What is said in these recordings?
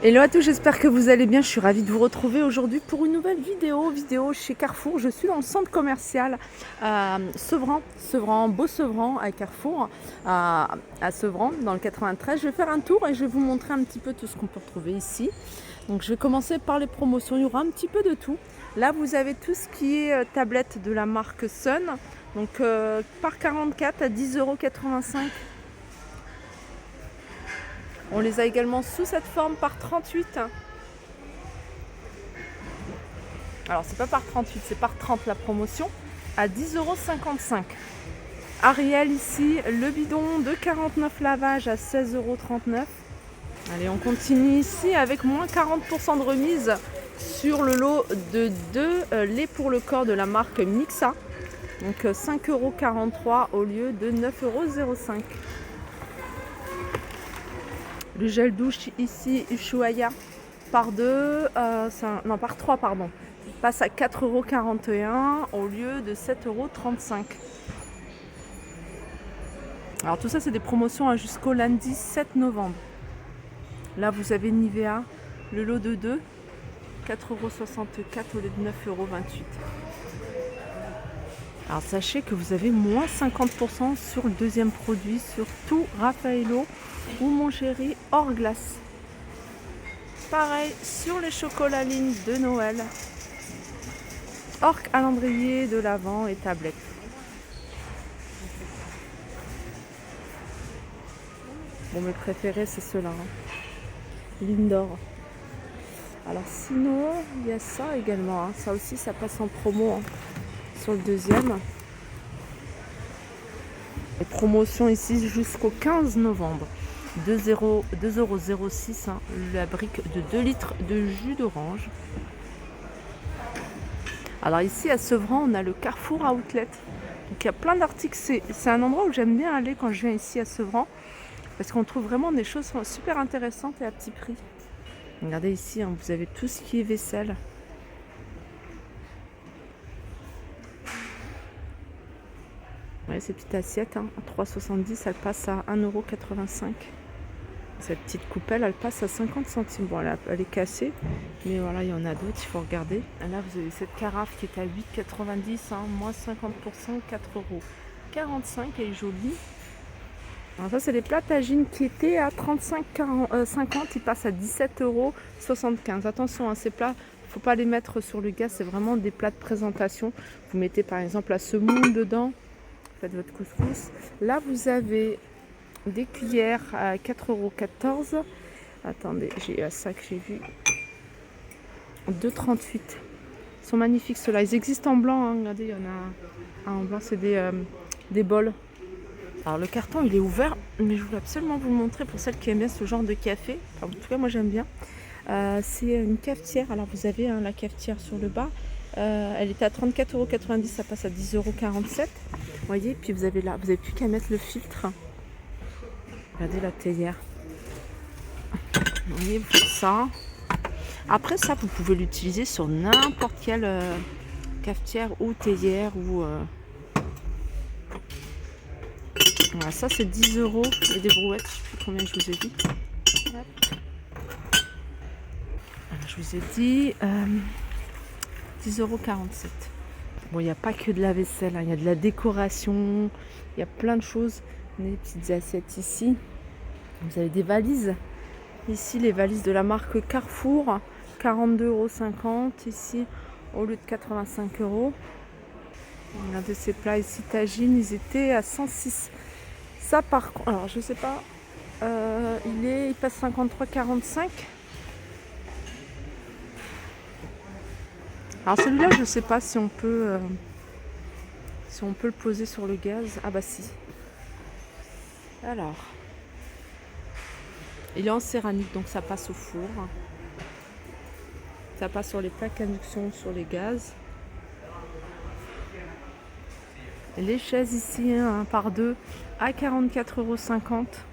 Hello à tous, j'espère que vous allez bien. Je suis ravie de vous retrouver aujourd'hui pour une nouvelle vidéo chez Carrefour. Je suis dans le centre commercial Sevran, Beau Sevran à Carrefour, à Sevran dans le 93. Je vais faire un tour et je vais vous montrer un petit peu tout ce qu'on peut retrouver ici. Donc je vais commencer par les promotions, il y aura un petit peu de tout. Là vous avez tout ce qui est tablette de la marque Sun, donc par 44 à 10,85 €. On les a également sous cette forme par 38. Alors c'est pas par 38, c'est par 30 la promotion, à 10,55 €. Ariel ici, le bidon de 49 lavages à 16,39 €. Allez, on continue ici avec moins 40% de remise sur le lot de 2 laits pour le corps de la marque Mixa. Donc 5,43 € au lieu de 9,05 €. Le gel douche ici, Ushuaïa, par 3 pardon, passe à 4,41 € au lieu de 7,35 €. Alors tout ça c'est des promotions jusqu'au lundi 7 novembre. Là vous avez Nivea, le lot de 2, 4,64 € au lieu de 9,28 €. Alors sachez que vous avez moins 50% sur le deuxième produit, sur tout Raffaello ou Mon Chéri hors glace. Pareil sur les chocolats lignes de Noël, hors calendrier de l'Avent et tablette. Bon, mes préférés c'est ceux-là, Lindor. Alors sinon il y a ça également, ça aussi ça passe en promo sur le deuxième. Les promotions ici jusqu'au 15 novembre. 2,06 €, la brique de 2 litres de jus d'orange. Alors ici à Sevran, on a le Carrefour Outlet. Donc il y a plein d'articles. C'est un endroit où j'aime bien aller quand je viens ici à Sevran, parce qu'on trouve vraiment des choses super intéressantes et à petit prix. Regardez ici, vous avez tout ce qui est vaisselle. Ouais, ces petites assiettes, à 3,70 €, elle passe à 1,85 €. Cette petite coupelle, elle passe à 50 centimes. Bon, elle est cassée, mais voilà, il y en a d'autres, il faut regarder. Là, vous avez cette carafe qui est à 8,90 €, moins 50%, 4,45 €. Elle est jolie. Alors ça, c'est les plats tagine qui étaient à 35,50 €. Ils passent à 17,75 €. Attention, ces plats, il ne faut pas les mettre sur le gaz. C'est vraiment des plats de présentation. Vous mettez par exemple la semoule dedans. Faites votre couscous. Là, vous avez des cuillères à 4,14 €. Attendez, j'ai ça que j'ai vu. 2,38 €. Ils sont magnifiques ceux-là. Ils existent en blanc. Regardez, il y en a un en blanc. C'est des bols. Alors le carton il est ouvert, mais je voulais absolument vous le montrer pour celles qui aiment bien ce genre de café. Enfin, en tout cas moi j'aime bien. C'est une cafetière. Alors vous avez la cafetière sur le bas. Elle était à 34,90 €, ça passe à 10,47 €. Vous voyez, puis vous avez là, vous n'avez plus qu'à mettre le filtre. Regardez la théière. Vous voyez, vous faites ça. Après ça, vous pouvez l'utiliser sur n'importe quelle cafetière ou théière ou. Voilà, ça c'est 10 € et des brouettes, je ne sais plus combien je vous ai dit. Alors, je vous ai dit 10,47 €. Bon, il n'y a pas que de la vaisselle, il y a de la décoration, il y a plein de choses. Des petites assiettes ici. Vous avez des valises. Ici, les valises de la marque Carrefour, 42,50 € ici, au lieu de 85 €. Regardez ces plats ici, tagine, ils étaient à 106 €. Ça par contre, alors je sais pas, il passe 53,45 €. Alors celui-là, je sais pas si on peut le poser sur le gaz. Ah bah si. Alors, il est en céramique, donc ça passe au four. Ça passe sur les plaques induction, sur les gaz. Les chaises ici, par 2 à 44,50 €.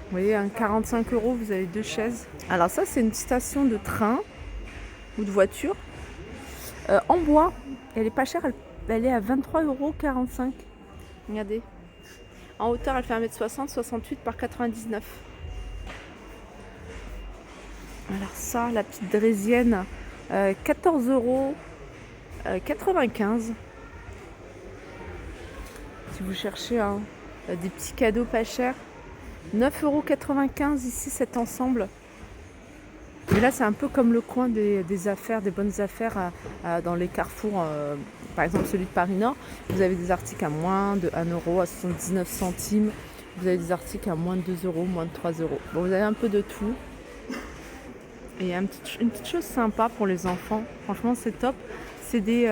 Vous voyez, 45 €, vous avez 2 chaises. Alors ça, c'est une station de train ou de voiture en bois. Elle est pas chère, elle est à 23,45 €. Regardez. En hauteur, elle fait 1,60 m, 68 par 99. Alors ça, la petite draisienne, 14,95 €. Si vous cherchez des petits cadeaux pas chers, 9,95 € ici cet ensemble. Mais là c'est un peu comme le coin des affaires, des bonnes affaires dans les carrefours, par exemple celui de Paris Nord. Vous avez des articles à moins de 1 € à 79 centimes. Vous avez des articles à moins de 2 €, moins de 3 €. Bon, vous avez un peu de tout. Et il y a une petite chose sympa pour les enfants. Franchement c'est top. C'est des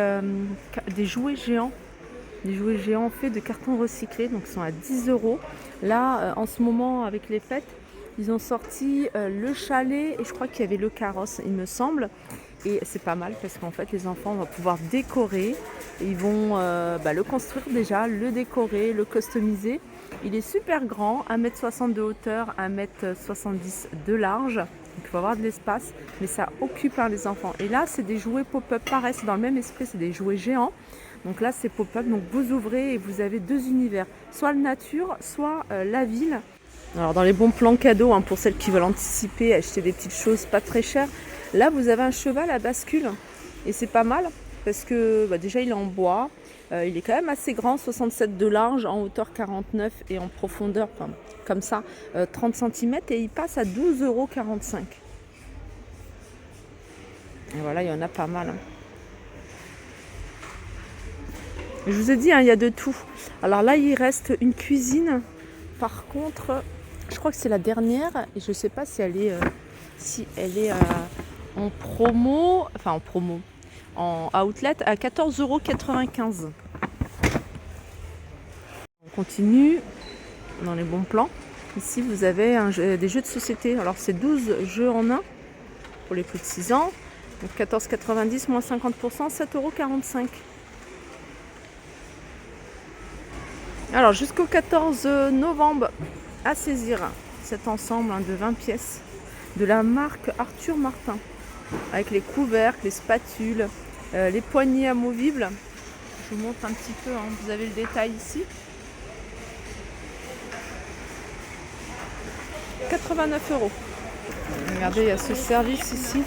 jouets géants. Des jouets géants faits de carton recyclé, donc ils sont à 10 €. Là, en ce moment, avec les fêtes, ils ont sorti le chalet et je crois qu'il y avait le carrosse, il me semble. Et c'est pas mal parce qu'en fait, les enfants vont pouvoir décorer. Ils vont le construire déjà, le décorer, le customiser. Il est super grand, 1,60 m de hauteur, 1,70 m de large. Donc il faut avoir de l'espace, mais ça occupe les enfants. Et là, c'est des jouets pop-up, pareil, c'est dans le même esprit, c'est des jouets géants. Donc là, c'est pop-up, donc vous ouvrez et vous avez deux univers, soit la nature, soit la ville. Alors dans les bons plans cadeaux, pour celles qui veulent anticiper, acheter des petites choses pas très chères, là vous avez un cheval à bascule et c'est pas mal parce que déjà il est en bois, il est quand même assez grand, 67 de large, en hauteur 49 et en profondeur, comme ça, 30 cm et il passe à 12,45 €. Et voilà, il y en a pas mal. Je vous ai dit, il y a de tout. Alors là, il reste une cuisine. Par contre, je crois que c'est la dernière. Et je ne sais pas si elle est, en promo. Enfin, en promo. En outlet à 14,95 €. On continue dans les bons plans. Ici, vous avez des jeux de société. Alors, c'est 12 jeux en un pour les plus de 6 ans. Donc 14,90 moins 50%, 7,45 €. Alors jusqu'au 14 novembre, à saisir cet ensemble de 20 pièces de la marque Arthur Martin, avec les couvercles, les spatules, les poignées amovibles. Je vous montre un petit peu, vous avez le détail ici. 89 €. Regardez, il y a ce service ici.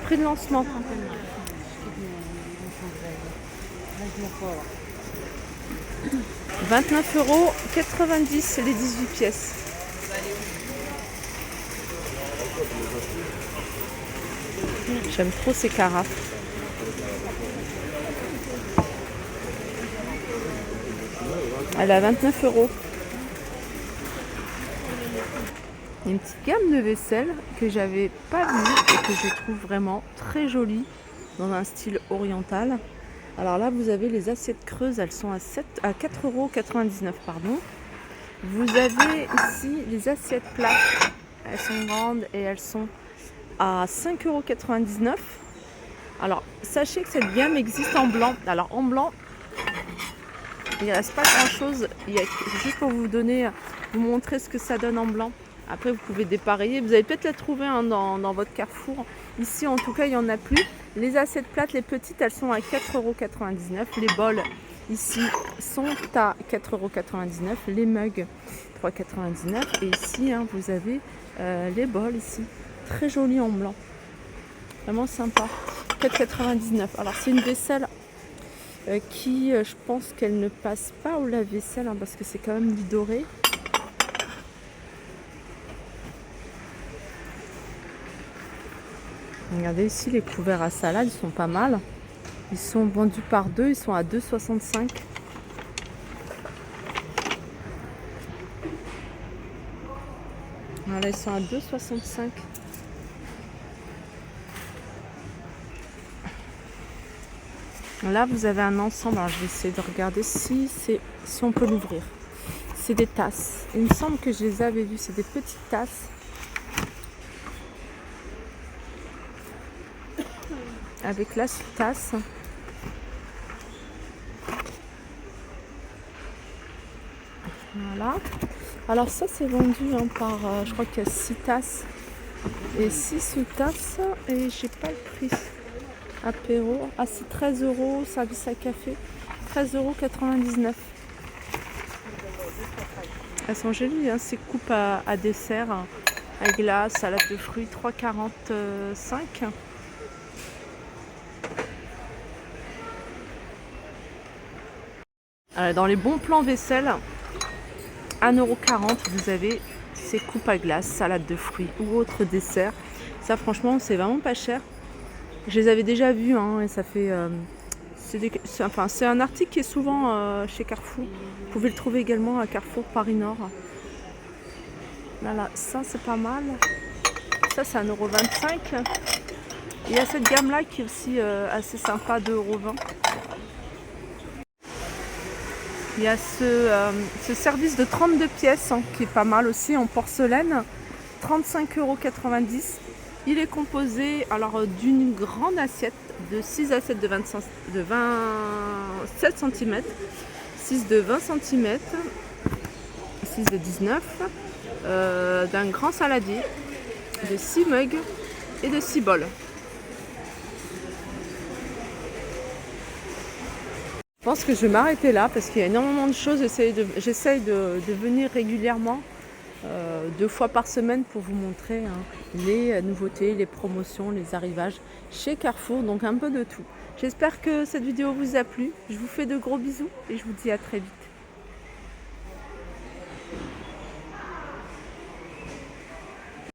Prix de lancement. 29,90 € les 18 pièces. J'aime trop ces carafes. Elle est à 29 €. Il y a une petite gamme de vaisselle que j'avais pas vue et que je trouve vraiment très jolie dans un style oriental. Alors là, vous avez les assiettes creuses, elles sont à 4,99 €, pardon. Vous avez ici les assiettes plates, elles sont grandes et elles sont à 5,99 €. Alors, sachez que cette gamme existe en blanc. Alors, en blanc, il ne reste pas grand-chose. Juste pour vous montrer ce que ça donne en blanc. Après, vous pouvez dépareiller. Vous allez peut-être la trouver dans votre carrefour. Ici, en tout cas, il n'y en a plus. Les assiettes plates, les petites, elles sont à 4,99 €. Les bols, ici, sont à 4,99 €. Les mugs, 3,99 €. Et ici, vous avez les bols, ici. Très jolis en blanc. Vraiment sympa. 4,99 €. Alors, c'est une vaisselle qui, je pense qu'elle ne passe pas au lave-vaisselle, parce que c'est quand même du doré. Regardez ici, les couverts à salade, ils sont pas mal. Ils sont vendus par deux, ils sont à 2,65 €. Voilà, ils sont à 2,65 €. Là, vous avez un ensemble. Alors, je vais essayer de regarder si on peut l'ouvrir. C'est des tasses. Il me semble que je les avais vues. C'est des petites tasses. Avec la tasse. Voilà. Alors ça c'est vendu par, je crois qu'il y a 6 tasses et 6 sous-tasses et j'ai pas le prix. Apéro, c'est 13 €, service à café, 13,99 €. Elles sont jolies, ces coupes à dessert. à glace, salade de fruits, 3,45 €. Dans les bons plans vaisselle, 1,40 €, vous avez ces coupes à glace, salade de fruits ou autre dessert. Ça franchement c'est vraiment pas cher. Je les avais déjà vus hein, et ça fait... c'est un article qui est souvent chez Carrefour. Vous pouvez le trouver également à Carrefour Paris Nord. Voilà, ça c'est pas mal. Ça c'est 1,25 €. Il y a cette gamme là qui est aussi assez sympa, 2,20 €. Il y a ce service de 32 pièces hein, qui est pas mal aussi en porcelaine, 35,90 €. Il est composé alors d'une grande assiette de 6 assiettes de 27 cm, 6 de 20 cm, 6 de 19, d'un grand saladier, de 6 mugs et de 6 bols. Je pense que je vais m'arrêter là parce qu'il y a énormément de choses. J'essaye de venir régulièrement, 2 fois par semaine pour vous montrer hein, les nouveautés, les promotions, les arrivages chez Carrefour, donc un peu de tout. J'espère que cette vidéo vous a plu. Je vous fais de gros bisous et je vous dis à très vite.